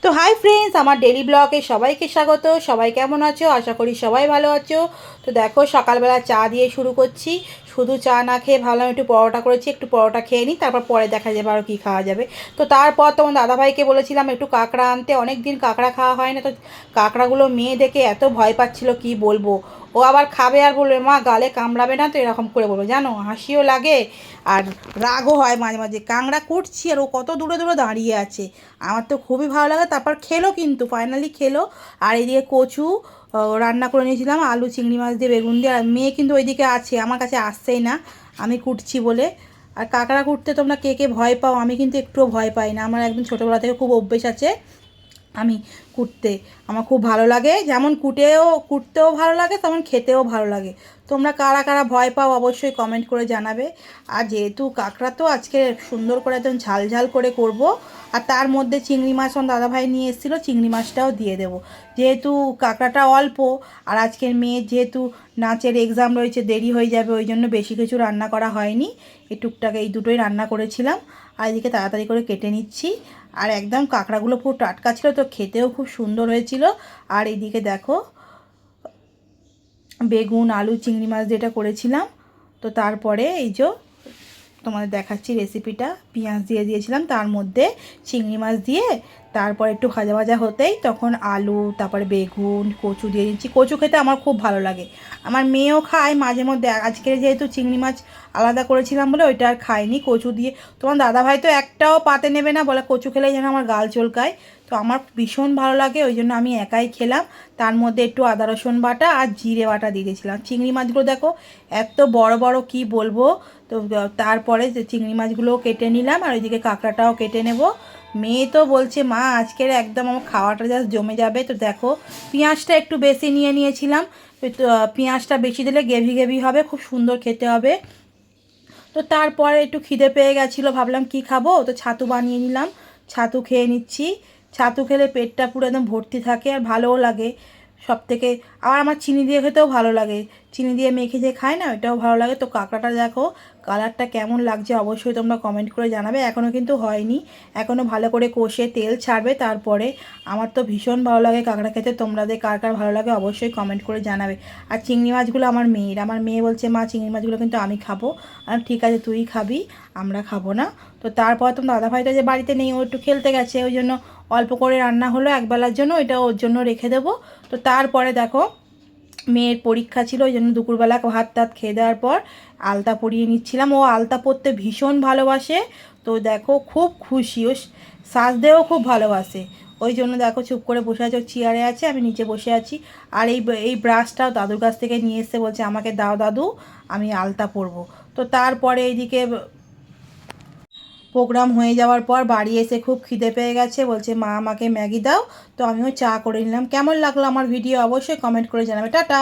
তো hi friends, আমার daily ব্লগে সবাইকে স্বাগত। সবাই কেমন আছো? আশা করি সবাই ভালো আছো। তো দেখো, সকালবেলা চা দিয়ে শুরু করছি। শুধু চা না খেয়ে ভাবলাম একটু পরোটা করেছি, একটু পরোটা খেয়ে নিই, তারপর পরে দেখা যাবে আরও কী খাওয়া যাবে। তো তারপর তোমার দাদাভাইকে বলেছিলাম একটু কাঁকড়া আনতে, অনেক দিন কাঁকড়া খাওয়া হয় না। তো কাঁকড়াগুলো মেয়ে দেখে এত ভয় পাচ্ছিল কি বলবো। ও আবার খাবে আর বলবে মা গালে কামড়াবে না তো, এরকম করে বলবো, জানো হাসিও লাগে আর রাগও হয় মাঝে মাঝে। কাঁকড়া কুটছি আর ও কত দূরে দূরে দাঁড়িয়ে আছে। আমার তো খুবই ভালো লাগে। তারপর খেলো, কিন্তু ফাইনালি খেলো। আর এদিকে কচু রান্না করে নিয়েছিলাম, আলু চিংড়ি মাছ দিয়ে বেগুন দিয়ে। আর মেয়ে কিন্তু ওইদিকে আছে, আমার কাছে আসছেই না আমি কুটছি বলে। আর কাঁকড়া কুটতে তোমরা কে কে ভয় পাও? আমি কিন্তু একটুও ভয় পাই না, আমার একদম ছোটোবেলা থেকে খুব অভ্যেস আছে আমি কুটতে। আমার খুব ভালো লাগে, যেমন কুটতেও ভালো লাগে তেমন খেতেও ভালো লাগে। তোমরা কারা কারা ভয় পাও অবশ্যই কমেন্ট করে জানাবে। আর যেহেতু কাঁকড়া তো আজকে সুন্দর করে একদম ঝাল ঝাল করে করব। আর তার মধ্যে চিংড়ি মাছ আমার দাদাভাই নিয়ে এসেছিলো, চিংড়ি মাছটাও দিয়ে দেবো। যেহেতু কাঁকড়াটা অল্প, আর আজকের মেয়ের যেহেতু নাচের এক্সাম রয়েছে, দেরি হয়ে যাবে, ওই জন্য বেশি কিছু রান্না করা হয়নি। এই টুকটাক এই দুটোই রান্না করেছিলাম। আর এদিকে তাড়াতাড়ি করে কেটে নিচ্ছি। আর একদম কাঁকড়াগুলো পুরো টাটকা ছিল, তো খেতেও খুব সুন্দর হয়েছিল। আর এইদিকে দেখো, বেগুন আলু চিংড়ি মাছ যেটা করেছিলাম। তো তারপরে এই যে তোমাদের দেখাচ্ছি রেসিপিটা, পেঁয়াজ দিয়ে দিয়েছিলাম, তার মধ্যে চিংড়ি মাছ দিয়ে তারপর একটু ভাজা ভাজা হতেই তখন আলু, তারপরে বেগুন, কচু দিয়ে দিচ্ছি। কচু খেতে আমার খুব ভালো লাগে, আমার মেয়েও খায় মাঝে মধ্যে। আজকে যেহেতু চিংড়ি মাছ আলাদা করেছিলাম বলে ওইটা আর খাইনি, কচু দিয়ে। তোমার দাদাভাই তো একটাও পাতে নেবে না, বলে কচু খেলেই যেন আমার গাল চলকায়। তো আমার ভীষণ ভালো লাগে, ওই জন্য আমি একাই খেলাম। তার মধ্যে একটু আদা রসুন বাটা আর জিরে বাটা দিয়ে দিয়েছিলাম। চিংড়ি মাছগুলো দেখো এত বড় বড়, কি বলবো। তো তারপরে চিংড়ি মাছগুলোও কেটে নিলাম, আর ওইদিকে কাঁকড়াটাও কেটে নেব। মেয়ে তো বলছে মা আজকের একদম আমার খাওয়াটা জাস্ট জমে যাবে। তো দেখো, পেঁয়াজটা একটু বেশি নিয়েছিলাম। পেঁয়াজটা বেশি দিলে গ্রেভি গ্রেভি হবে, খুব সুন্দর খেতে হবে। তো তারপরে একটু খিদে পেয়ে গেছিলো, ভাবলাম কি খাবো, তো ছাতু বানিয়ে নিলাম, ছাতু খেয়ে নিচ্ছি। ছাতু খেলে পেটটা পুরো একদম ভর্তি থাকে আর ভালোও লাগে সব থেকে। আর আমার চিনি দিয়ে খেতেও ভালো লাগে, চিনি দিয়ে মেখে যে খায় না, ওইটাও ভালো লাগে। তো কাঁকড়াটা দেখো কালারটা কেমন লাগছে অবশ্যই তোমরা কমেন্ট করে জানাবে। এখনও কিন্তু হয়নি, এখনও ভালো করে কষে তেল ছাড়বে তারপরে। আমার তো ভীষণ ভালো লাগে কাঁকড়া খেতে, তোমাদের কার কার ভালো লাগে অবশ্যই কমেন্ট করে জানাবে। আর চিংড়ি মাছগুলো আমার মেয়ের, আমার মেয়ে বলছে মা চিংড়ি মাছগুলো কিন্তু আমি খাবো। আর ঠিক আছে তুই খাবি, আমরা খাবো না। তো তারপর তোমার দাদাভাইটা যে বাড়িতে নেই, ও একটু খেলতে গেছে, ওই জন্য অল্প করে রান্না হলো একবেলার জন্য, ওইটা ওর জন্য রেখে দেবো। তো তারপরে দেখো মেয়ের পরীক্ষা ছিল, ওই জন্য দুপুরবেলা ভাত টাত খেয়ে দেওয়ার পর আলতা পরিয়ে নিচ্ছিলাম। ও আলতা পরতে ভীষণ ভালোবাসে, তো দেখো খুব খুশি, ও সাজতেও খুব ভালোবাসে। ওই জন্য দেখো চুপ করে বসে আছে, ও চেয়ারে আছে, আমি নিচে বসে আছি। আর এই ব্রাশটাও দাদুর কাছ থেকে নিয়ে এসে বলছে আমাকে দাও দাদু, আমি আলতা পরবো। তো তারপরে এইদিকে প্রোগ্রাম হয়ে যাওয়ার পর বাড়ি এসে খুব খিদে পেয়ে গেছে, বলছে মা আমাকে ম্যাগি দাও। তো আমিও চা করে নিলাম। কেমন লাগলো আমার ভিডিও অবশ্যই কমেন্ট করে জানাবে। টাটা।